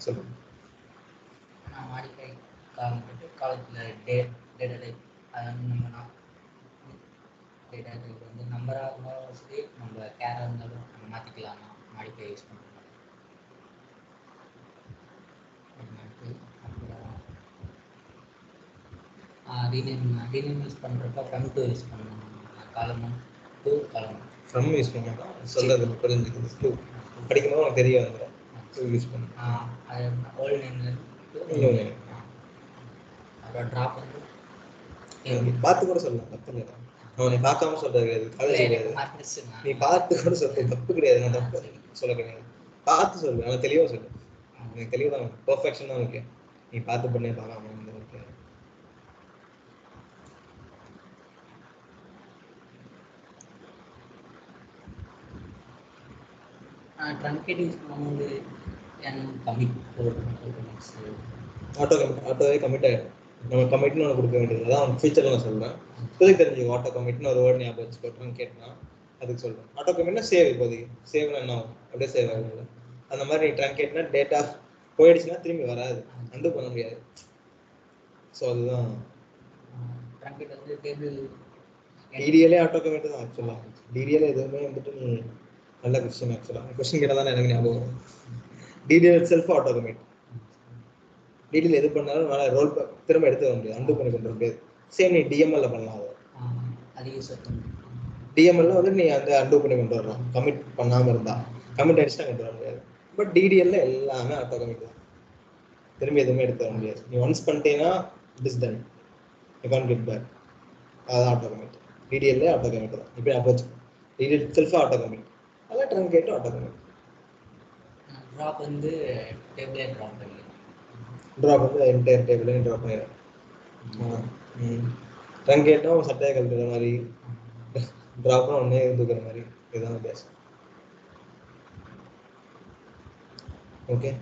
சொல்லுங்க. நான் மாடிஃபை காலத்தில் டேட்டா டைப் அது வந்து நம்ம டேட்டா டைப் வந்து நம்பராக இருந்தாலும் சரி நம்ம கேராக இருந்தாலும் நம்ம மாற்றிக்கலாமா மாடிஃபை யூஸ் பண்ணுறோம். அப்புறம் ரீநேம் யூஸ் பண்ணுறப்ப ஃப்ரம் டூ யூஸ் பண்ணணும். காலம் டூ காலம் ஃப்ரம் யூஸ் பண்ணால் சொல்கிறது புரிஞ்சுக்குது. டூ படிக்கும்போது உனக்கு தெரிய வந்துடும். டூ யூஸ் பண்ணு. அது ஓல்டு நேம்ல இன்னொன்று அப்புறம் ட்ராப் வந்து நீ பார்த்து கூட சொல்லலாம், தப்பு இல்லை. நான் நீ பார்க்காம சொல்றது கிடையாது, காலேஜ் கிடையாது. நீ பார்த்து கூட சொல்றது தப்பு கிடையாது, நான் தப்பு சொல்ல கிடையாது. பார்த்து சொல்லு, ஆனால் தெளிவாக சொல்லு. எனக்கு தெளிவு தான், பர்ஃபெக்ஷன் தான் ஓகே. நீ பார்த்து பண்ணே பார்க்காம வந்து ஓகே. ட்ரங்கேட் யூஸ் பண்ணும்போது கமிட் ஆட்டோவே கமிட் ஆகிடும். நம்ம கமிட்னு ஒன்று கொடுக்க வேண்டியது தான் அவன் ஃபியூச்சரில் நான் சொல்கிறேன். இப்போதைக்கு தெரிஞ்சுக்கோ, ஆட்டோ கமிட்னு ஒரு வேர்டு ஞாபகம் வச்சுக்கோ. ட்ரங்கேட்னா அதுக்கு சொல்கிறேன். ஆட்டோ கமிட்னா சேவ். இப்போதைக்கு சேவ்னா என்ன ஆகும், அப்படியே சேவ் ஆகும். அந்த மாதிரி ட்ரங்கேட்னா டேட்டா போயிடுச்சுன்னா திரும்பி வராது, அண்டு பண்ண முடியாது. ஸோ அதுதான் ட்ரங்கேட் வந்து டேபிள் டிடிஎல்லே ஆட்டோ கமிட் தான் ஆக்சுவலாக. டிடிஎல் எதுவுமே வந்துட்டு நீ நல்ல கொஸ்டின். ஆக்சுவலாக கொஸ்டின் கேட்டால் தான் எனக்கு ஞாபகம் வரும். DDL self auto commit. DDL எது பண்ணாலும் நல்லா ரோல் திரும்ப எடுத்து வர முடியாது, அண்டு பண்ணி கொண்டு வர முடியாது. சேம் நீ டிஎம்எல்ல பண்ணலாம். அது யூஸ் டிஎம்எல்ல வந்து நீ அந்த அண்டு பண்ணி கொண்டு வரலாம், கமிட் பண்ணாமல் இருந்தால். கமிட் ஆகிடுச்சுன்னா கொண்டு வர முடியாது. பட் டிடிஎல்ல எல்லாமே ஆட்டோ கமிட் தான், திரும்பி எதுவுமே எடுத்து வர முடியாது. நீ ஒன்ஸ் பண்ணிட்டேன்னா it is done, you can't get back. அதுதான் ஆட்டோ கமிட். டிடிஎல்ல ஆட்டோ கமிட் தான். இப்போ அப்போச்சு டிடிஎல் செல்ஃபாக ஆட்டோ கமிட், அதெல்லாம் ட்ரங்கேட் ஆட்டோ கமிட். ட்ராப் வந்து டேபிளே ட்ராப் பண்ணி ட்ராப் வந்து என்டையர் டேபிளையும் ட்ராப் பண்ணிடும். ட்ரங்கேட்னா சட்டையை கழட்டுற மாதிரி, ட்ராப்னா ஒன்றே தூக்குற மாதிரி. இதுதான் வித்தியாசம். ஓகே.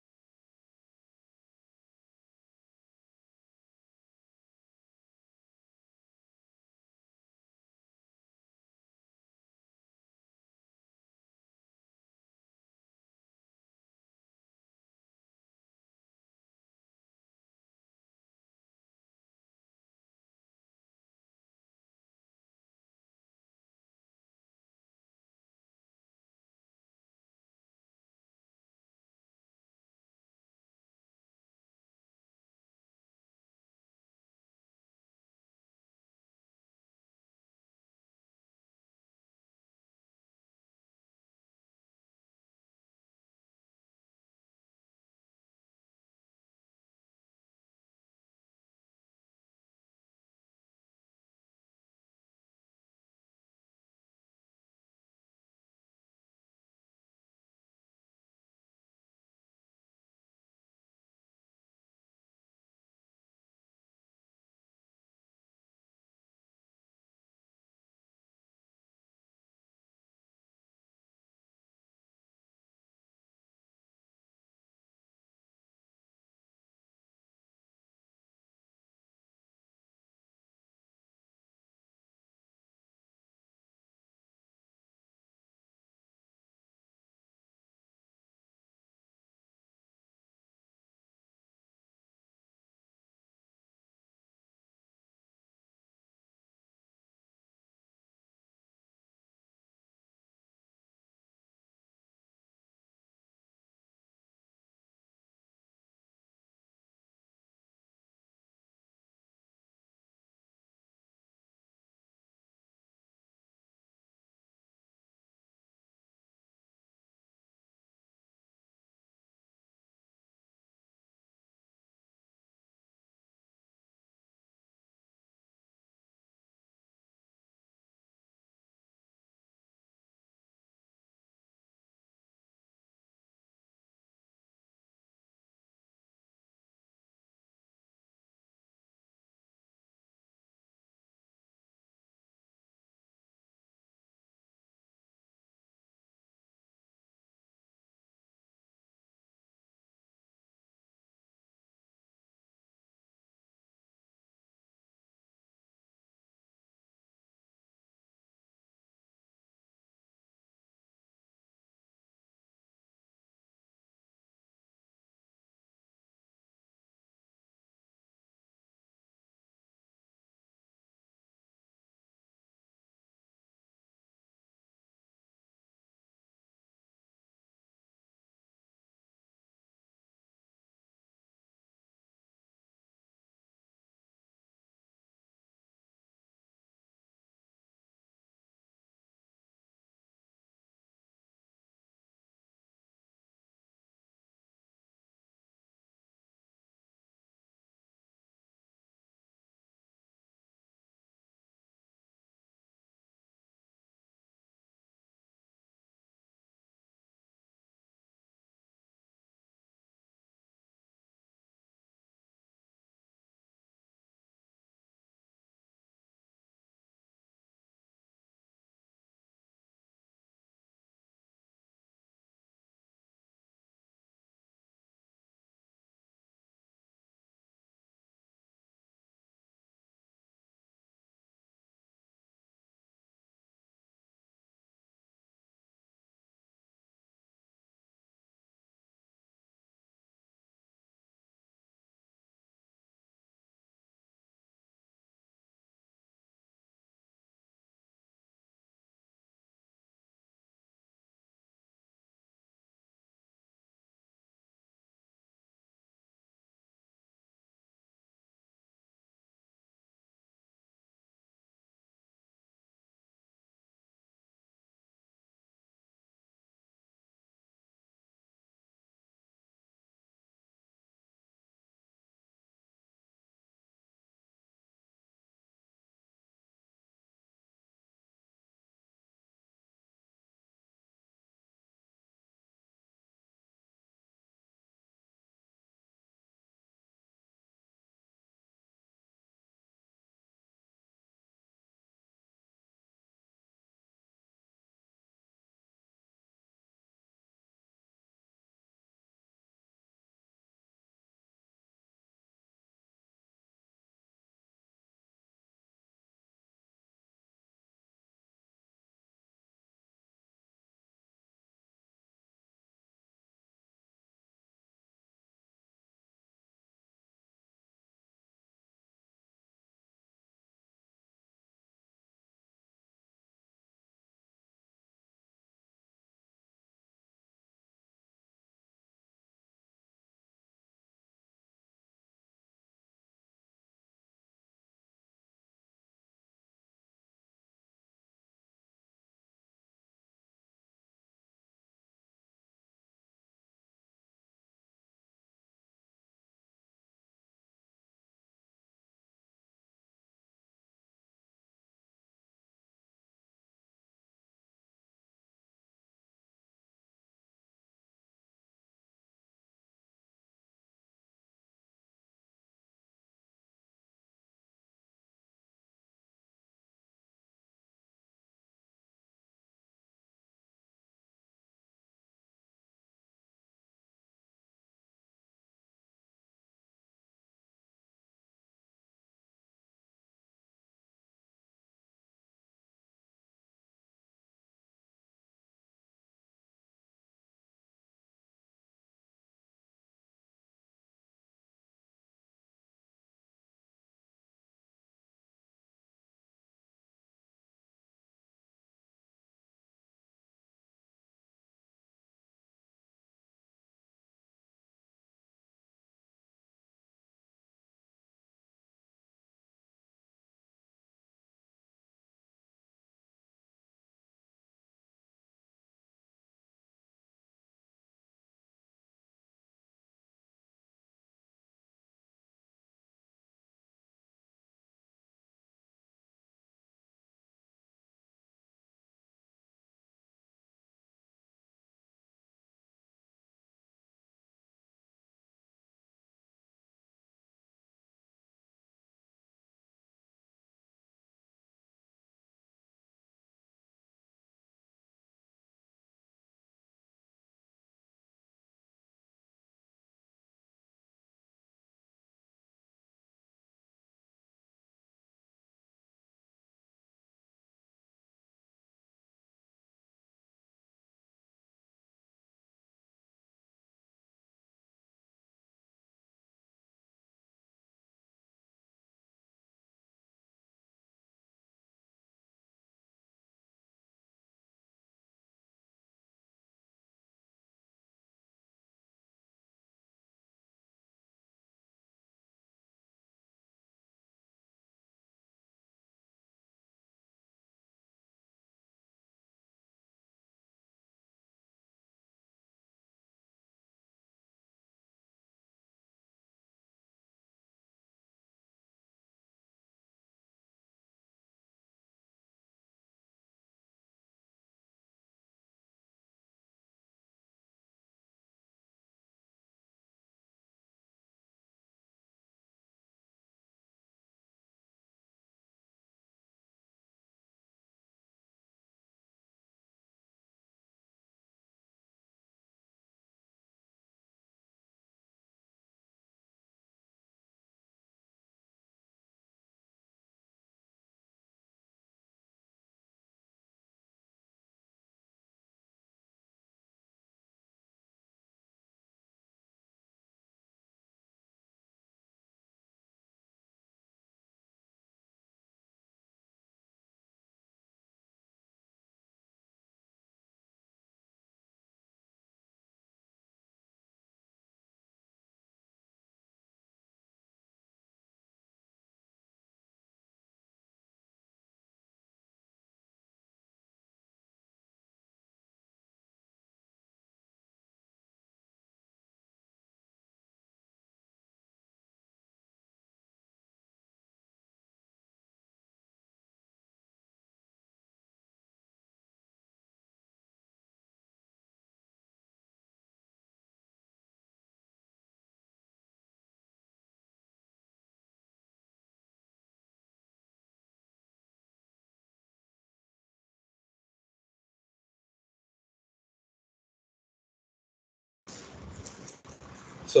ஸோ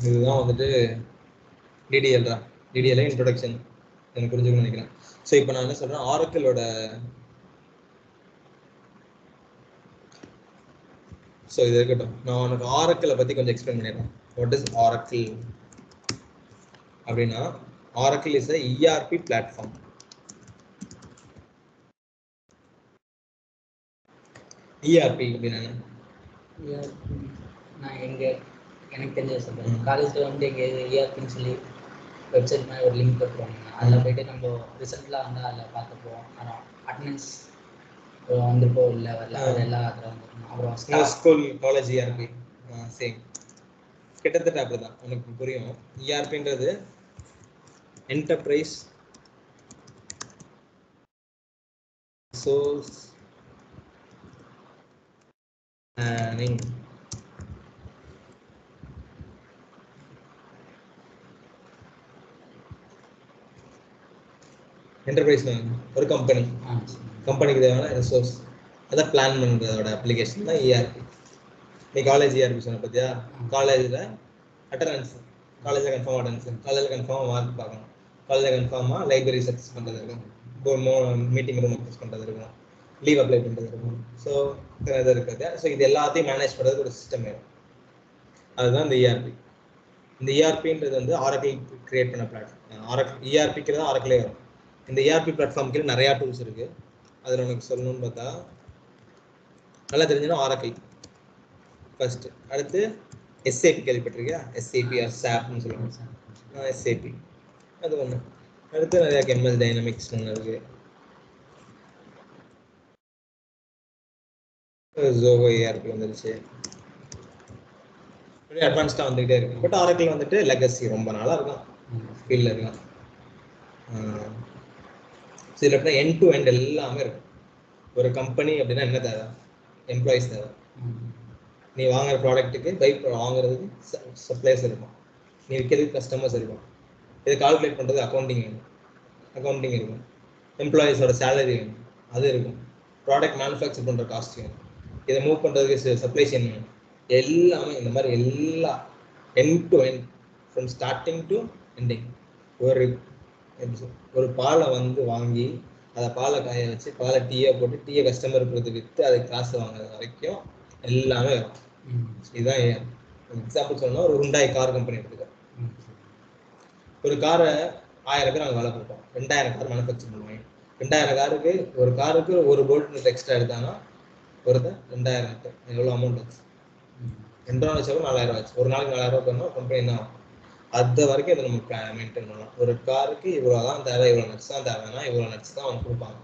இதுதான் வந்துட்டு டிடிஎல் தான். டிடிஎல் இன்ட்ரோடக்ஷன் எனக்கு புரிஞ்சுக்கணும்னு நினைக்கிறேன். ஸோ இப்போ நான் என்ன சொல்றேன், ஆரக்கிளோட ஸோ இது இருக்கட்டும், நான் உனக்கு ஆரக்கிளை பற்றி கொஞ்சம் எக்ஸ்பிளைன் பண்ணிடுறேன். வாட் இஸ் ஆரக்கிள் அப்படின்னா, Oracle is a ERP platform. ERP அப்படின்னா நான் எனக்கு தெரிஞ்ச சொல்கிறேன். காலேஜில் வந்து எங்கள் இஆர்பின்னு சொல்லி வெப்சைட் மாதிரி ஒரு லிங்க் போட்டுருவாங்க. அதில் போய்ட்டு நம்ம ரிசல்ட்லாம் வந்து அதில் பார்த்துப்போம். அட்டண்டன்ஸ் வந்துருப்போ இல்லை வரல அதெல்லாம் அதில் வந்துருக்கணும். அப்புறம் ஸ்கூல் காலேஜ் இஆர்பி சேம் கிட்டத்தட்ட அப்படிதான். உனக்கு புரியும். இஆர்பின்றது என்டர்பிரைஸ் ரிசோர்ஸ் பிளானிங். என்டர்பிரைஸ் ஒரு கம்பெனிக்கு தேவையான ரிசோர்ஸ் அதை பிளான் பண்ணுறதோட அப்ளிகேஷன் தான் இஆர்பி. நீ காலேஜ் இஆர்பி சொன்ன பார்த்தியா, காலேஜில் அட்டண்டன்ஸ், காலேஜில் கன்ஃபார்ம் அட்டண்டன்ஸ், காலேஜில் கன்ஃபார்மாக மார்க் பார்க்கணும், காலேஜில் கன்ஃபார்மாக லைப்ரரி சக்ஸஸ் பண்ணுறது இருக்கும், மீட்டிங் ரூம் அக்சஸ் பண்ணுறது இருக்கும், லீவ் அப்ளை பண்ணுறது இருக்கும். ஸோ இது இருக்குது. ஸோ இது எல்லாத்தையும் மேனேஜ் பண்ணுறதுக்கு ஒரு சிஸ்டம் வேணும். அதுதான் இந்த இஆர்பி. இந்த இஆர்பின்றது வந்து ஆரக்கிள் கிரியேட் பண்ண பிளாட்ஃபார்ம். இஆர்பிக்கு தான் ஆரக்கிளே வரும். இந்த இஆர்பி பிளாட்ஃபார்முக்கு நிறையா டூல்ஸ் இருக்குது. அதில் உனக்கு சொல்லணும்னு பார்த்தா நல்லா தெரிஞ்சுன்னா ஆரக்கிள் ஃபர்ஸ்ட். அடுத்து எஸ்ஏபி கேள்விப்பட்டிருக்கியா? எஸ்ஏபி ஆர் சாப்னு சொல்லுவாங்க. எஸ்ஏபி அது ஒன்று. அடுத்து நிறையா எம்எஸ் டைனமிக்ஸ் ஒன்று இருக்குது. ஜோகோ ஏஆர்பி வந்துருச்சு. அட்வான்ஸ்டாக வந்துகிட்டே இருக்கு. பட் ஆரக்கிள் வந்துட்டு லெகசி ரொம்ப நாளாக இருக்கும், ஃபீல்டில் இருக்கும். இதில் எண்ட் டு எண்ட் எல்லாமே இருக்கும். ஒரு கம்பெனி அப்படின்னா என்ன தேவை? எம்ப்ளாயிஸ் தேவை. நீ வாங்குற ப்ராடக்ட்டுக்கு வாங்குறதுக்கு சப்ளைஸ் இருக்கும், நீ விற்கிறதுக்கு கஸ்டமர்ஸ் இருக்கும், இதை கால்குலேட் பண்ணுறது அக்கௌண்டிங் இருக்கும், எம்ப்ளாயீஸோட சேலரி வேணும், அது இருக்கும், ப்ராடக்ட் மேனுஃபேக்சர் பண்ணுற காஸ்ட் வேணும், இதை மூவ் பண்ணுறதுக்கு சப்ளை செயின் வேணும். எல்லாமே இந்த மாதிரி எல்லா end to end from starting to ending. ஒரு பாலை வந்து வாங்கி அதை பாலை காய வச்சு பாலை டீயை போட்டு டீயை கஸ்டமருக்கு கொடுத்து விற்று அதுக்கு காசு வாங்குறது வரைக்கும் எல்லாமே வரும். இதுதான் எக்ஸாம்பிள் சொன்னால் ஒரு ஹுண்டாய் கார் கம்பெனி எடுத்துக்க. ஒரு காரை 1000 பேர் நாங்கள் வேலை கொடுப்போம், 2000 கார் மேனுஃபேக்சர் பண்ணுவாங்க. 2000 காருக்கு ஒரு காருக்கு ஒரு போல்ட் எக்ஸ்ட்ரா எடுத்தாங்கன்னா ஒருத்தர் 2000 நட்டு எவ்வளோ அமௌண்ட் ஆச்சு? 2 நாள் வச்சாலும் 4000 ஆச்சு. ஒரு நாளைக்கு 4000 பண்ணால் கம்பெனி தான் ஆகும். அது வரைக்கும் இதை நம்ம மெயின்டைன் பண்ணலாம். ஒரு காருக்கு இவ்வளோ தான் தேவை, இவ்வளோ நட்ஸ் தான் தேவைன்னா இவ்வளோ நட்ஸ் தான் அவங்க கொடுப்பாங்க.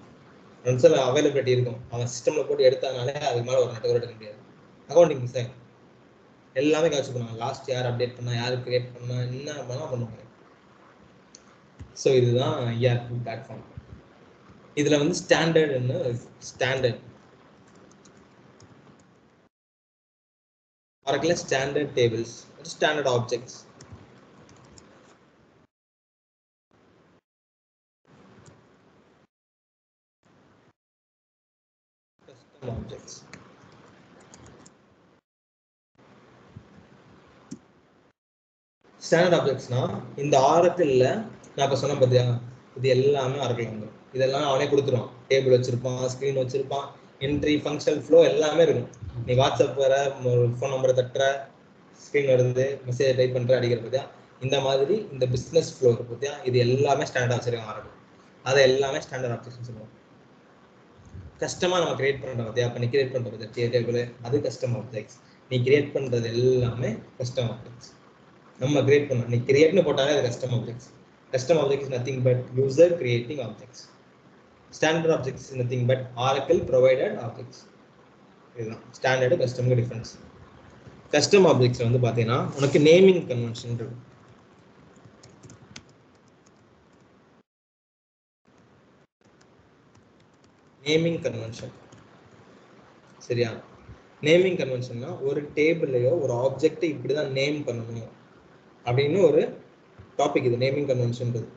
நட்ஸில் அவைலபிலிட்டி இருக்கும். அவன் சிஸ்டமில் போட்டு எடுத்தானாலே அதுக்கு மேலே ஒரு நட்டு கூட எடுக்க முடியாது. அக்கௌண்டிங் மிஸ் ஆகும். எல்லாமே காய்ச்சி பண்ணுவாங்க. லாஸ்ட் யார் அப்டேட் பண்ணா, யார் கிரியேட் பண்ணா, என்ன பண்ணால் பண்ணுவாங்க. ஸோ இதுதான் இஆர்பி பிளாட்ஃபார்ம். இதில் வந்து standard Oracle standard tables, standard objects. Custom objects. Standard objects na இந்த ஆரக்கிள்ல நான் இப்ப சொன்ன பார்த்தியா, இது எல்லாமே ஆரக்கிள் வந்துடும். இதெல்லாம் அவனே கொடுத்துருவான். டேபிள் வச்சிருப்பான், ஸ்க்ரீன் வச்சிருப்பான், என்ட்ரி ஃபங்க்ஷன் ஃப்ளோ எல்லாமே இருக்கும். நீ வாட்ஸ்அப் வர ஒரு ஃபோன் நம்பரை தட்டுற, ஸ்க்ரீன் வருது, மெசேஜ் டைப் பண்ணுற, அடிக்கிற பார்த்தியா, இந்த மாதிரி இந்த பிஸ்னஸ் ஃப்ளோ இருக்கு பார்த்தியா, இது எல்லாமே ஸ்டாண்டர்ட் வச்சிருக்காங்க ஆரக்கிள். அதை எல்லாமே ஸ்டாண்டர்ட் ஆப்ஜெக்ட்ஸ் சொல்லுவாங்க. கஸ்டமாக நம்ம கிரியேட் பண்ணுறோம் பார்த்தியா, அப்போ நீ கிரியேட் பண்ணுற பார்த்தியா டேபிள், அது கஸ்டம் ஆப்ஜெக்ட்ஸ். நீ கிரியேட் பண்ணுறது எல்லாமே கஸ்டம் ஆப்ஜெக்ட்ஸ். நம்ம கிரியேட் பண்ணோம், நீ கிரியேட்னு போட்டாலே அது custom objects. Custom object is nothing but user creating objects. Standard objects is nothing but Oracle provided objects. இதுதான் ஸ்டாண்டர்டு கஸ்டமுக்கு டிஃபரன்ஸ். கஸ்டம் ஆப்ஜெக்ட்ஸ் வந்து பார்த்தீங்கன்னா உனக்கு நேமிங் கன்வென்ஷன் இருக்கும். நேமிங் கன்வென்ஷன் சரியா? நேமிங் கன்வென்ஷன்னா ஒரு டேபிளையோ ஒரு ஆப்ஜெக்டை இப்படி தான் நேம் பண்ணணும் அப்படின்னு ஒரு டாபிக். இது நேமிங் கன்வென்ஷன்றது.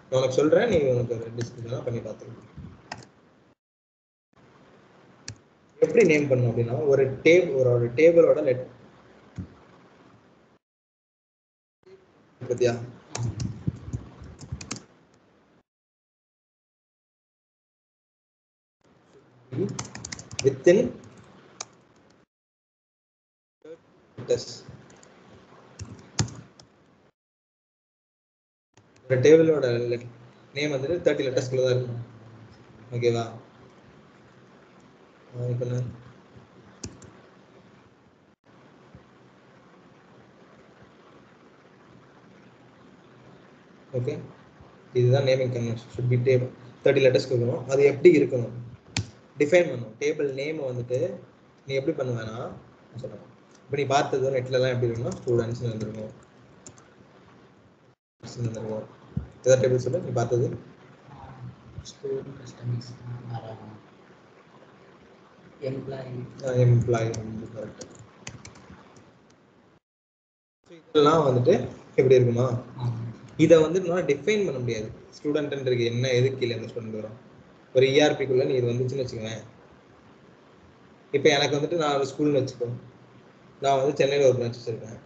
நான் உனக்கு சொல்கிறேன், நீ உனக்கு டிஸ்கஷனாக பண்ணி பார்த்துக்கணும். எப்படி நேம் பண்ணணும் அப்படின்னா, ஒரு டேபிளோட பத்தியா within letters. இந்த டேபிளோட நேம் வந்துட்டு 30 லெட்டர்ஸ்க்குள்ள தான் இருக்கும். ஓகேவா? இப்போ நான் ஓகே, இதுதான் naming convention. Should be table 30 லெட்டர்ஸ்க்கு இருக்கணும். அது எப்படி இருக்கணும் டிஃபைன் பண்ணும். டேபிள் நேம் வந்துட்டு நீ எப்படி பண்ணுவேன்னா சொல்லணும். இப்போ நீ பார்த்தது நெட்லலாம் எப்படி இருக்குன்னா ஸ்டூடெண்ட்ஸ்னு வந்துருக்கும். ஏதாவது டேபிள் சொல்லு நீ பார்த்தது. Student customers employee correct. இதெல்லாம் வந்துட்டு எப்படி இருக்குமா, இதை வந்து நான் டிஃபைன் பண்ண முடியாது. ஸ்டூடெண்ட்ன்றது என்ன, எது கீழே அந்த ஸ்டூடெண்ட் வரும். ஒரு இஆர்பிக்குள்ள நீ இது வந்துச்சுன்னு வச்சுக்கோங்க. இப்போ எனக்கு வந்துட்டு நான் ஒரு ஸ்கூல்னு வச்சுக்கோ. நான் வந்து சென்னையில் ஒரு பிரான்ச் வச்சிருக்கேன்,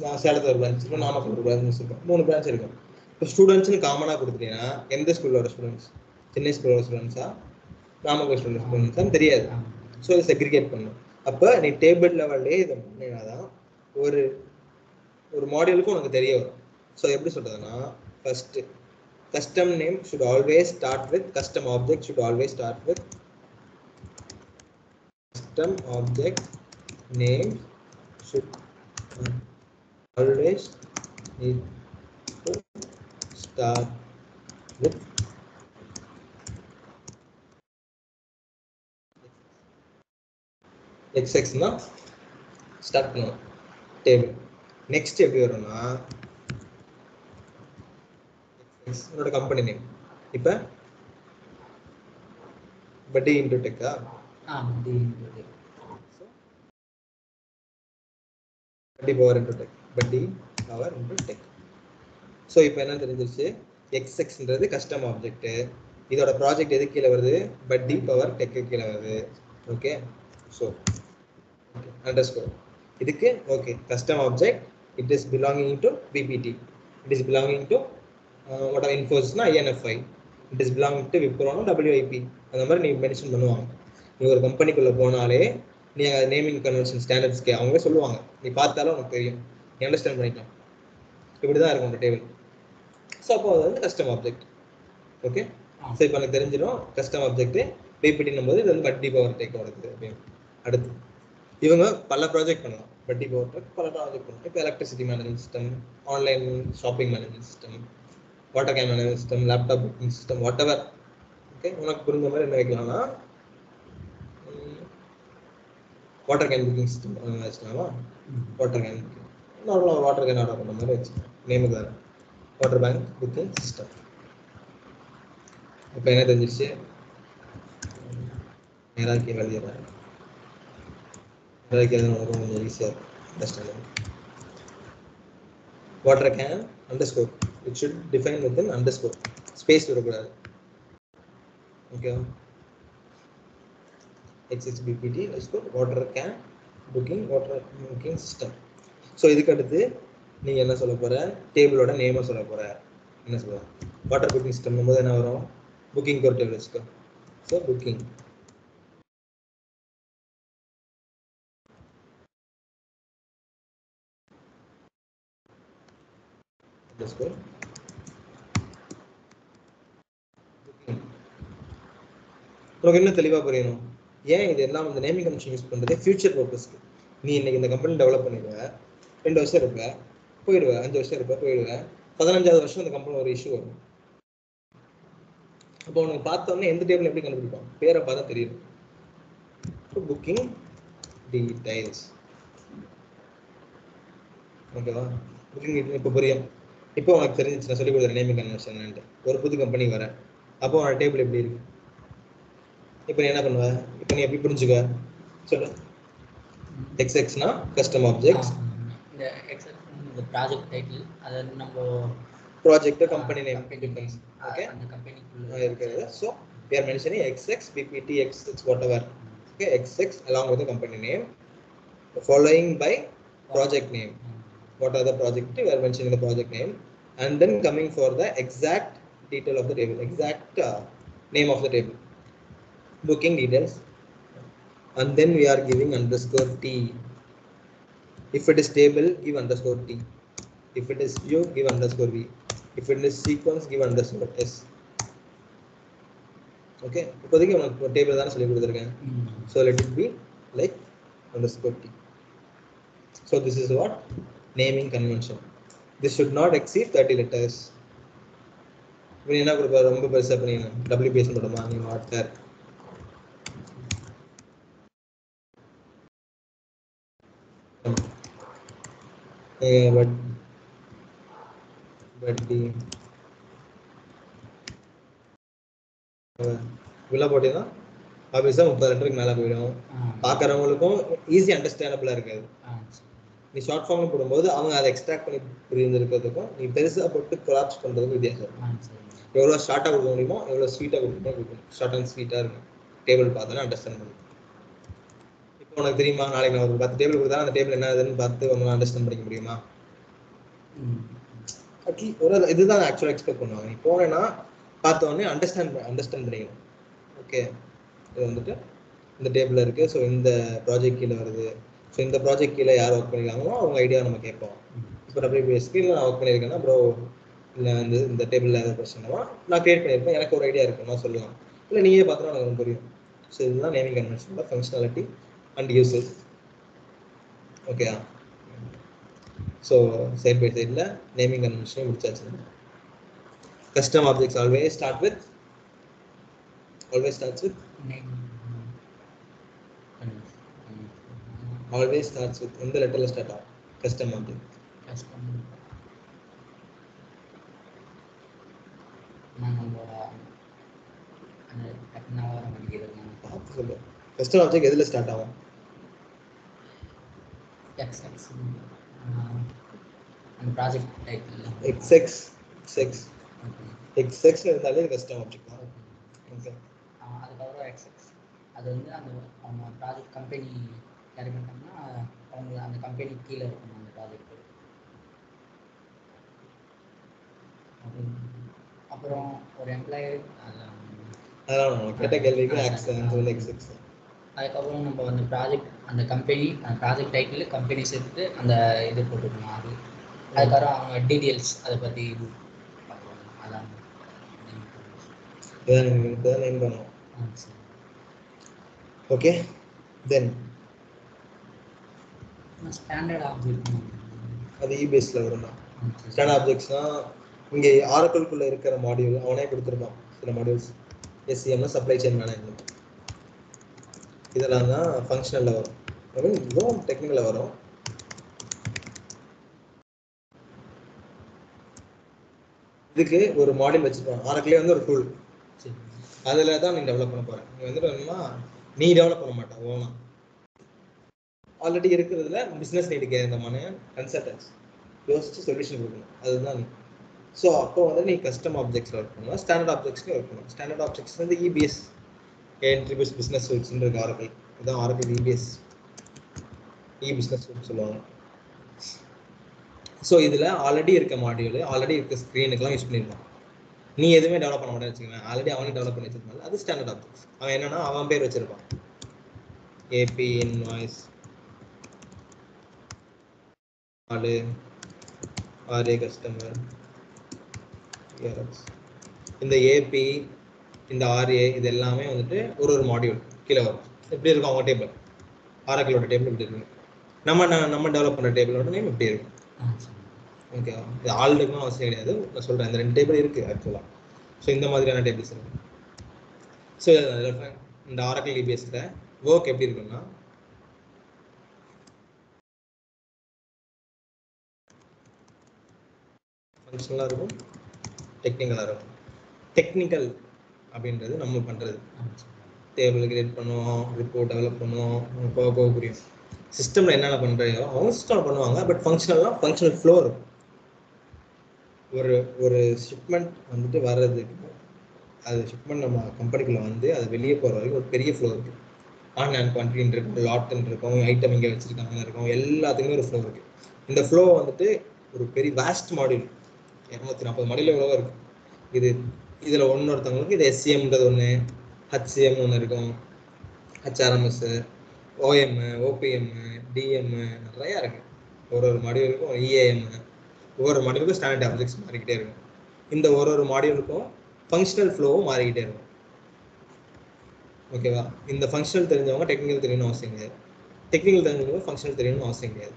நான் சேலத்தில் ஒரு பிரான்ச் இருக்கும், நாமக்கல் ஒரு பிரான்ச் வச்சிருக்கேன். 3 பிரான்ச் இருக்கும். இப்போ ஸ்டூடெண்ட்ஸ்னு காமனாக கொடுத்துட்டீங்கன்னா எந்த ஸ்கூலோட ஸ்டூடெண்ட்ஸ், சென்னை ஸ்கூலோட ஸ்டூடெண்ட்ஸா நாமக்கல் ஸ்டூடெண்ட்ஸான்னு தெரியாது. ஸோ இதை செக்ரிகேட் பண்ணணும். அப்போ நீ டேபிள் லெவல்லே இதை பண்ணினா தான் ஒரு ஒரு மாடியூலுக்கு உனக்கு தெரிய வரும். ஸோ எப்படி சொல்றதுன்னா, first custom name should always start with custom object should always start with custom object name should always need to start with xx னா ஸ்டார்ட் பண்ணுவோம் டேபிள். நெக்ஸ்ட் எப்படி வரும்னா என்னோட கம்பெனி நேம். இப்போ பட்டி இன்டூ டெக்கா, பட்டி பவர் இன்டூ டெக், பட்டி பவர் இன்டூ டெக். ஸோ இப்போ என்ன தெரிஞ்சிருச்சு, எக்ஸ்எக்ஸ்ன்றது கஸ்டம் ஆப்ஜெக்ட். இதோட ப்ராஜெக்ட் எது கீழே வருது, பட்டி பவர் டெக்கு கீழே வருது. ஓகே, ஸோ அண்டர்ஸ்கோர் இதுக்கு okay. Custom object it is belonging to PPD, it is belonging to what are இன்ஃபோசிஸ்னா INFI, it is belonging to விப்ரோனா டபிள்யூஐபி. அந்த மாதிரி நீ மென்ஷன் பண்ணுவாங்க. நீ ஒரு கம்பெனிக்குள்ளே போனாலே நீ நேமிங் கன்வென்ஷன் ஸ்டாண்டர்ட்ஸ்க்கு அவங்களே சொல்லுவாங்க. நீ பார்த்தாலும் உனக்கு தெரியும், நீ அண்டர்ஸ்டாண்ட் பண்ணிக்கலாம். இப்படி தான் இருக்கும் அந்த டேபிள். ஸோ அப்போ அது வந்து கஸ்டம் ஆப்ஜெக்ட். ஓகே, ஸோ இப்போ எனக்கு தெரிஞ்சிடும் கஸ்டம் ஆப்ஜெக்ட் பிபிடின்னும் போது இது வந்து பட்டி பவர் டெக் வருது அப்படின்னு. அடுத்து இவங்க பல ப்ராஜெக்ட் பண்ணலாம். பட்டி பவர் டெக் பல ப்ராஜெக்ட் பண்ணலாம். இப்போ electricity management system, online shopping management system, water can management system, laptop booking system, what ever. Okay, உனக்கு புரிஞ்ச மாதிரி என்ன வைக்கலாம்னா வாட்டர் கேன் புக்கிங் சிஸ்டம் வச்சுக்கலாமா. வாட்டர் கேன் நார்மலாக வாட்டர் கேன் ஆர்டர் பண்ண மாதிரி வச்சுக்கலாம். நேமுக்கு தானே வாட்டர் பேங்க் புக்கிங் சிஸ்டம். இப்போ என்ன தெரிஞ்சிச்சு, நேராக எழுதிடுறேன். நேராக எழுதுறது கொஞ்சம் ஈஸியாக இருக்கும் understanding. Water can underscore it should define within underscore, space வரக்கூடாது. ஓகேவா, XXBPT water can booking water booking system. So இதுக்கு அடுத்து நீங்கள் என்ன சொல்ல போகிற, டேபிளோட நேமை சொல்ல போகிற. என்ன சொல்ல, வாட்டர் புக்கிங் சிஸ்டம் போது என்ன வரும், புக்கிங் ஒரு டேபிள் வச்சுக்கோ. ஸோ புக்கிங் உனக்கு இன்னும் தெளிவாக புரியணும். ஏன் இது எல்லாம் இந்த நேமிங் கன்வென்ஷன் யூஸ் பண்ணுறது ஃபியூச்சர் பர்பஸ்க்கு. நீ இன்னைக்கு இந்த கம்பெனி டெவலப் பண்ணிடுவேன், 2 வருஷம் இருப்ப போயிடுவேன், 5 வருஷம் இருப்ப போயிடுவேன், 15வது வருஷம் இந்த கம்பெனி ஒரு இஷ்யூ வரும். அப்போ உனக்கு பார்த்தோன்னே எந்த டேபிள் எப்படி கண்டுபிடிப்பான், பேரை பார்த்தா தெரியும். Booking details. ஓகேவா, புக்கிங் இப்போ புரியும். இப்போ உனக்கு தெரிஞ்சிச்சு நான் சொல்லி கொடுக்குற நேமிங் கன்வென்ஷன். ஒரு புது கம்பெனி வர அப்போ உனோட டேபிள் எப்படி இருக்கு. இப்போ நீ என்ன பண்ணுவ, இப்போ நீ எப்படி புரிஞ்சுக்க சொல்லு. எக்ஸ்எக்ஸ்னா கஸ்டம் ஆப்ஜெக்ட்ஸ், இந்த எக்ஸ்எக்ஸ் இந்த ப்ராஜெக்ட் டைட்டில், அது நம்ம project company name difference. Okay, அந்த கம்பெனிக்குள்ள இருக்கிறது. So we are mentioning xx bpt xx whatever. Okay, xx along with the company name following by project name. what are the project, we are mentioning the project name, and then coming for the exact detail of the table, exact name of the table, booking details, and then we are giving underscore t. If it is table, give underscore t. If it is view, give underscore v. If it is sequence, give underscore s. Okay, இப்போதைக்கு உங்களுக்கு table தான் சொல்லி கொடுத்துருக்கேன். So let it be like underscore t. So this is what naming convention. This should not exceed 30 letters. இப்போ என்ன கொடுப்பா, ரொம்ப பெருசா பண்ணீங்க WPS போடுமா, நீ வாட்டர் வட்டி இவ்வளோ போட்டீங்கன்னா ஆப்வியஸாக 30 லெட்டருக்கு மேலே போயிடும். பார்க்குறவங்களுக்கும் ஈஸி அண்டர்ஸ்டாண்டபிளாக இருக்காது. நீ ஷார்ட் ஃபார்ம்ல போடும்போது அவங்க அதை எக்ஸ்ட்ராக்ட் பண்ணி புரிஞ்சிருக்கிறதுக்கும் நீ பெருசாக போட்டு கொலாப்ஸ் பண்ணுறதுக்கும் வித்தியாசம். எவ்வளோ ஷார்ட்டாக கொடுக்க முடியுமோ எவ்வளோ ஸ்வீட்டாக கொடுக்கணும், ஷார்ட் அண்ட் ஸ்வீட்டாக இருக்கும். டேபிள் பார்த்தோன்னா அண்டர்ஸ்டாண்ட் பண்ணும். இப்போ உனக்கு தெரியுமா, நாளைக்கு நான் ஒரு 10 டேபிள் கொடுத்தா அந்த டேபிள் என்ன ஆகுதுன்னு பார்த்து உங்களால் அண்டர்ஸ்டாண்ட் பண்ணிக்க முடியுமா? ஒரு இதுதான் ஆக்சுவலாக எக்ஸ்பெக்ட் பண்ணுவாங்க. நீ போனேன்னா பார்த்தோன்னே அண்டர்ஸ்டாண்ட் பண்ணிக்கணும். ஓகே, இது வந்துட்டு இந்த டேபிளில் இருக்குது, ஸோ இந்த ப்ராஜெக்ட் கீழே வருது, ஸோ இந்த ப்ராஜெக்ட் கீழே யார் ஒர்க் பண்ணியிருக்காங்களோ அவங்க ஐடியா நம்ம கேட்போம். இப்போ WPSக்கு இல்லை நான் ஒர்க் பண்ணியிருக்கேன்னா ப்ரோ இல்லை இந்த டேபிளில் ஏதாவது பிரச்சனைவா நான் கிரியேட் பண்ணியிருப்பேன், எனக்கு ஒரு ஐடியா இருக்கும், நான் சொல்லலாம். இல்லை நீயே பார்த்தோன்னா எனக்கு புரியும். ஸோ இதுதான் நேமிங் கன்வென்ஷனோட functionality and usage. Okay, so side by சைடில் நேமிங் கன்வென்ஷனையும் முடிச்சாச்சு. Custom objects always starts with எந்த லெட்டர்ல ஸ்டார்ட் ஆகும்? Custom object. கஸ்டம் ஆப்ஜெக்ட் எதுல ஸ்டார்ட் ஆகும்? XX இருந்தாலே கஸ்டம் ஆப்ஜெக்ட் தான். ஓகே, அதுக்கப்புறம் XX அது வந்து அந்த அவங்க ப்ராஜெக்ட் கம்பெனி கேரி பண்ணிட்டாங்கன்னா அவங்க அந்த கம்பெனி கீழே இருக்கணும் அந்த ப்ராஜெக்ட். அப்புறம் ஒரு எம்ப்ளாயி அதான் கேட்ட கேள்விக்கு XX. அதுக்கப்புறம் நம்ம அந்த ப்ராஜெக்ட் அந்த கம்பெனி அந்த ப்ராஜெக்ட் டைட்டில் கம்பெனி சேர்த்து அந்த இது போட்டுக்கணும். அதுக்கப்புறம் அவங்க டீட்டெயில்ஸ் அதை பற்றி பார்க்கணும். அதான் நேம் பண்ணணும். ஓகே, தென் ஸ்டாண்டர்ட் ஆப்ஜெக்ட் அது EBSல வரும். ஸ்டாண்டர்ட் ஆப்ஜெக்ட்ஸ்னா இங்கே ஆரக்கிள்குள்ளே இருக்கிற மாடியூல் அவனே கொடுத்துருப்பான். சில modules SCM supply chain management இதெல்லாம் தான் ஃபங்க்ஷனலில் வரும். ஐ மீன் இதுவும் டெக்னிக்கலில் வரும். இதுக்கு ஒரு மாடியூல் வச்சுருப்பான். ஆரக்கிளே வந்து ஒரு டூல், அதில் தான் நீ டெவலப் பண்ண போகிறேன். நீ வந்துட்டு என்னன்னா நீ டெவலப் பண்ண மாட்டேன், ஓனா ஆல்ரெடி இருக்கிறதுல பிஸ்னஸ் நீடுக்கு இந்த மாதிரி கன்சல்டன்ஸ் யோசிச்சு சொல்யூஷன் கொடுக்கணும். அதுதான் நீ. ஸோ அப்போ வந்து நீ கஸ்டம் ஆப்ஜெக்ட்ஸில் ஒர்க் பண்ணலாம், ஸ்டாண்டர்ட் ஆப்ஜெக்ட்ஸ்லேயும் ஒர்க் பண்ணலாம். ஸ்டாண்டர்ட் ஆப்ஜெக்ட்ஸ் வந்து EBS என்ட்ரிபியூஸ் பிஸ்னஸ் சூட்ஸ்ன்னு இருக்கு. ஆரக்கிள் இதுதான் ஆரக்கிள் EBS பிஸ்னஸ் சூட் சொல்லுவாங்க. ஸோ இதில் ஆல்ரெடி இருக்க மாடியூல் ஆல்ரெடி இருக்க ஸ்க்ரீனுக்கெல்லாம் யூஸ் பண்ணியிருப்பான். நீ எதுவுமே டெவலப் பண்ண மாட்டேன்னு வச்சுக்கோங்க, ஆல்ரெடி அவனே டெவலப் பண்ணி வச்சிருந்தாலும் அது ஸ்டாண்டர்ட் ஆப்ஜெக்ட்ஸ். அவன் என்னன்னா அவன் பேர் வச்சிருப்பான், AP இன்வாய்ஸ் RA கஸ்டமர். இந்த AP இந்த RA இது எல்லாமே வந்துட்டு ஒரு மாடியூல் கீழே வரும். எப்படி இருக்கும் அவங்க டேபிள், ஆரக்கிளோட டேபிள் இப்படி இருக்கும். நம்ம டெவலப் பண்ணுற டேபிளோட நேம் இப்படி இருக்கும். ஓகே, இது ஆல் இருக்குன்னு அவசியம் கிடையாது, நான் சொல்கிறேன். இந்த 2 டேபிள் இருக்குது ஆக்சுவலாக. ஸோ இந்த மாதிரியான டேபிள்ஸ் இருக்குது. ஸோ இந்த ஆரக்கிள் EBSல ஒர்க் எப்படி இருக்குன்னா ஃபங்க்ஷனலாக இருக்கும், டெக்னிக்கலாக இருக்கும். டெக்னிக்கல் அப்படின்றது நம்ம பண்ணுறது, டேபிள் கிரியேட் பண்ணுவோம், ரிப்போர்ட் டெவலப் பண்ணுவோம், போக புரியும். சிஸ்டமில் என்னென்ன பண்ணுறையோ அவங்க சிஸ்டம் பண்ணுவாங்க. பட் ஃபங்க்ஷனல்லாம் ஃபங்க்ஷனல் ஃப்ளோ இருக்கும். ஒரு ஷிப்மெண்ட் வந்துட்டு வர்றதுக்கு அது ஷிப்மெண்ட் நம்ம கம்பெனிக்குள்ளே வந்து அது வெளியே போகிற வரைக்கும் ஒரு பெரிய ஃப்ளோ இருக்குது. ஆன் அண்ட் குவான்டிட்டின்னு இருக்கும், லாட்ன்னு இருக்கும், ஐட்டம் இங்கே வச்சிருக்காங்கன்னு இருக்கும், எல்லாத்துக்குமே ஒரு ஃப்ளோ இருக்கு. இந்த ஃப்ளோ வந்துட்டு ஒரு பெரிய வேஸ்ட் மாடியூல், 240 மாடியூல் எவ்வளவோ இருக்கு. இது இதில் ஒருத்தவங்களுக்கு இது எஸ்சிஎம்ன்றது ஒன்று, ஹச்சிஎம் ஒன்று இருக்கும், ஹச்ஆர்எம்எஸ், ஓஎம், ஓபிஎம், டிஎம், நிறையா இருக்கு. ஒரு மாடியூலுக்கும் இஏஎம், ஒவ்வொரு மாடியூலுக்கும் ஸ்டாண்டர்ட் ஆப்ஜெக்ட்ஸ் மாறிக்கிட்டே இருக்கும். இந்த ஒரு மாடியூலுக்கும் ஃபங்க்ஷனல் ஃப்ளோவும் மாறிக்கிட்டே இருக்கும். ஓகேவா? இந்த ஃபங்க்ஷனல் தெரிஞ்சவங்க டெக்னிக்கல் தெரியணும்னு அவசியம் கிடையாது, டெக்னிக்கல் தெரிஞ்சவங்க ஃபங்க்ஷனல் தெரியணும்னு அவசியம் கிடையாது.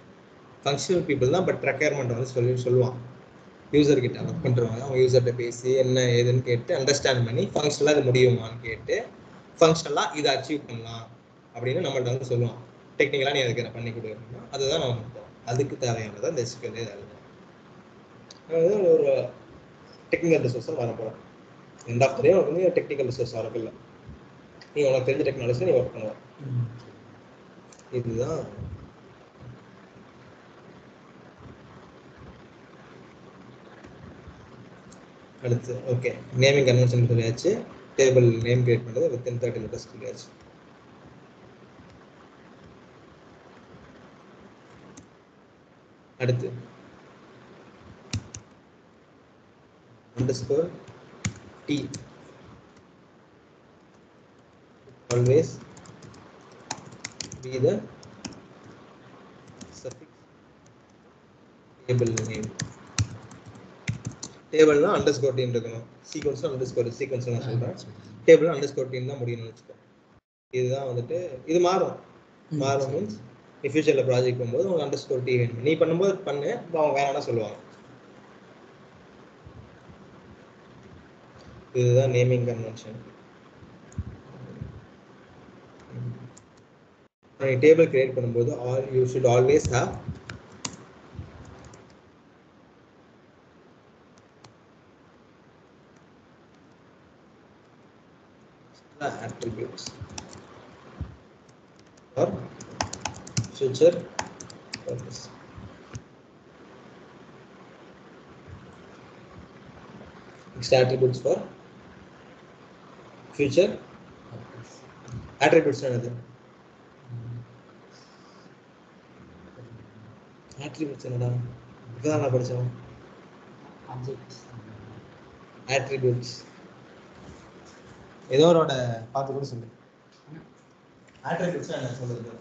ஃபங்க்ஷனல் பீப்புள் தான், பட் ரெக்யர்மெண்ட் வந்து சொல்லுவான். யூசர் கிட்ட ஒர்க் பண்ணுறவங்க அவங்க யூசர்கிட்ட பேசி என்ன ஏதுன்னு கேட்டு அண்டர்ஸ்டாண்ட் பண்ணி ஃபங்க்ஷனலாக இது முடியுமான்னு கேட்டு ஃபங்க்ஷனலாக இதை அச்சீவ் பண்ணலாம் அப்படின்னு நம்மள்ட்ட வந்து சொல்லுவான். டெக்னிக்கலாக நீ அதுக்கு பண்ணி கொடுக்கணும்னா அதுதான் நம்ம பண்ணுறோம். அதுக்கு தேவையானதான் இந்த எஸ்கியூஎல் அதாவது ஒரு டெக்னிக்கல் ரிசோர்ஸாக வரப்போகிறோம். எண்ட் ஆஃப் த டே உனக்கு வந்து டெக்னிக்கல் ரிசோர்ஸ் வரப்பில்லை, நீ உனக்கு தெரிஞ்ச டெக்னாலஜி நீ ஒர்க் பண்ணுவோம். இதுதான் அடுத்து. ஓகே, நேமிங் கன்வென்ஷன் சொல்லியாச்சு, டேபிள் நேம் கிரியேட் பண்ணுறது வித்தின் 30 லெட்டர்ஸ் சொல்லியாச்சு. அடுத்து underscore t always be the suffix table name. டேபிள்னா அண்டர்ஸ்கோர் டீம் இருக்கணும், சீக்வன்ஸ்னா அண்டர்ஸ்கோர் சீக்வன்ஸ் நான் சொல்கிறேன், டேபிள்னா அண்டர்ஸ்கோர் டீம் தான் முடியணும்னு வச்சுக்கோ. இதுதான் வந்துட்டு இது மாறும் மீன்ஸ் நீ ஃபியூச்சரில் ப்ராஜெக்ட் பண்ணும்போது உங்கள் அண்டர்ஸ்கோர் டீ வேணும், நீ பண்ணும்போது பண்ணு, அவங்க வேணாம்னா சொல்லுவாங்க. இதுதான் நேமிங் கன்வென்ஷன். நீ டேபிள் கிரியேட் பண்ணும்போது you should always have attributes for future purpose. Next, attributes for future attributes என்னது? attributes என்னடா? இப்பதான் நான் படிச்சோம். attributes ஏதோ ஒரு பார்த்து கூட சொல்லு. attributes என்ன சொல்றது?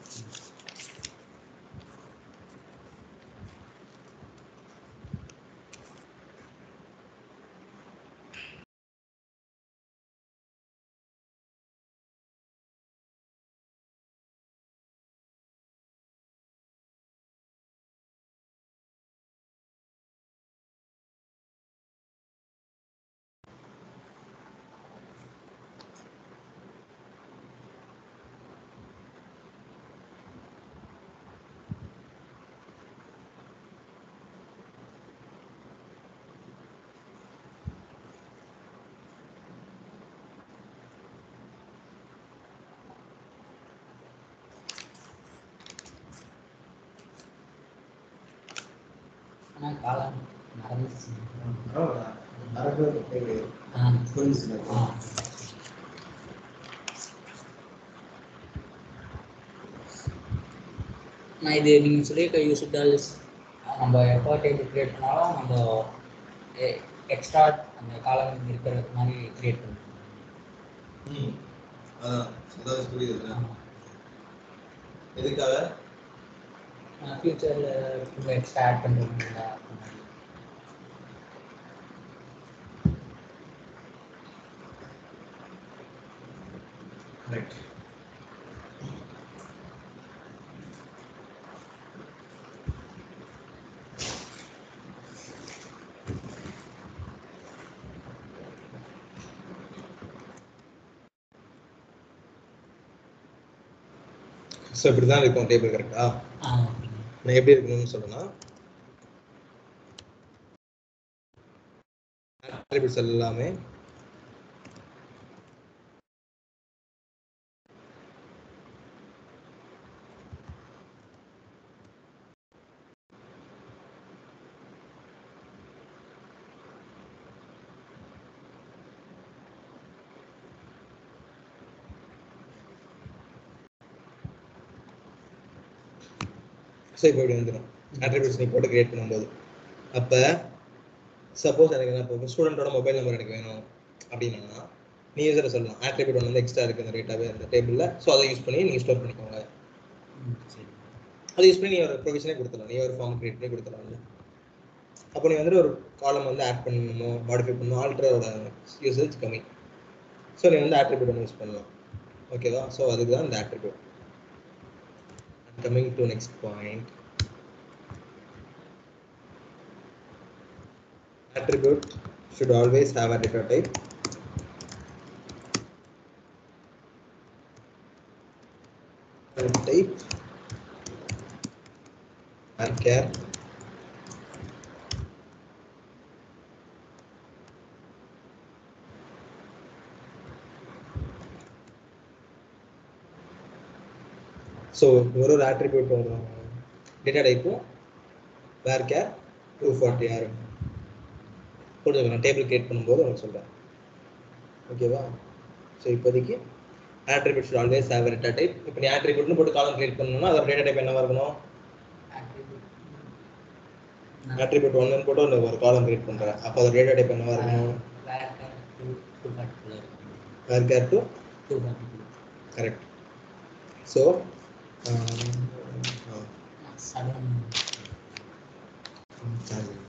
காலம் நடந்துச்சு. நான் இது நீங்கள் சொல்லியிருக்க யூஸ் நம்ம எப்போ டேபிள் கிரியேட் பண்ணாலும் நம்ம எக்ஸ்ட்ரா அந்த காலம் இருக்கிற மாதிரி கிரியேட் பண்ணுவோம். அதான் புரியுது. எதுக்காக? ஃபியூச்சரில் ரொம்ப எக்ஸ்ட்ரா ஆட் பண்ணுறதுங்களா? கரெக்ட். ஸோ இப்படி தான் இருக்கும் டேபிள். கரெக்டா? நான் எப்படி இருக்கணும்னு சொல்லணும்னா attributes எல்லாமே ஸோ இப்போ இப்படி வந்துடும் ஆட்ரிபியூட்ஸ் நீ போட்டு கிரியேட் பண்ணும்போது. அப்போ சப்போஸ் எனக்கு என்ன இப்போ ஸ்டூடெண்ட்டோட மொபைல் நம்பர் எனக்கு வேணும் அப்படின்னா நீ யூஸரை சொல்லலாம் ஆட்ரிபியூட் ஒன்று வந்து எக்ஸ்ட்ரா இருக்குது அந்த டேட்டாவே அந்த டேபிளில், ஸோ அதை யூஸ் பண்ணி நீங்கள் ஸ்டோர் பண்ணிக்கோங்க. சரி. அதை யூஸ் பண்ணி நீ ஒரு ப்ரொவிஷனே கொடுத்துடலாம், நீ ஒரு ஃபார்ம் கிரியேட் பண்ணி கொடுத்துடலாம். அப்போ நீ வந்துட்டு ஒரு காலம் வந்து ஆட் பண்ணணுமோ மாடிஃபை பண்ணணும் ஆல்டரோட யூசேஜ் கம்மி. ஸோ நீ வந்து ஆட்ரிபியூட் ஒன்று யூஸ் பண்ணலாம். ஓகேவா? ஸோ அதுக்கு தான் இந்த attribute. Coming to next point, attribute should always have a data type. Type varchar so ஒரு attribute data type varchar 240 போட்டுக்கலாம் டேபிள் கிரியேட் பண்ணும்போது உங்களுக்கு சொல்கிறேன். ஓகேவா? ஸோ இப்போதைக்கு attribute should always have a data type. இப்போ நீ attributeனு போட்டு காலம் கிரியேட் பண்ணணும்னா அதோட டேட்டா டைப் என்னவா இருக்கணும்? attribute 1 னு போட்டு ஒரு காலம் கிரியேட் பண்ணுறேன். அப்போ அதோட டேட்டா டைப் என்னவா இருக்கணும்? varchar 240. கரெக்ட். ஸோ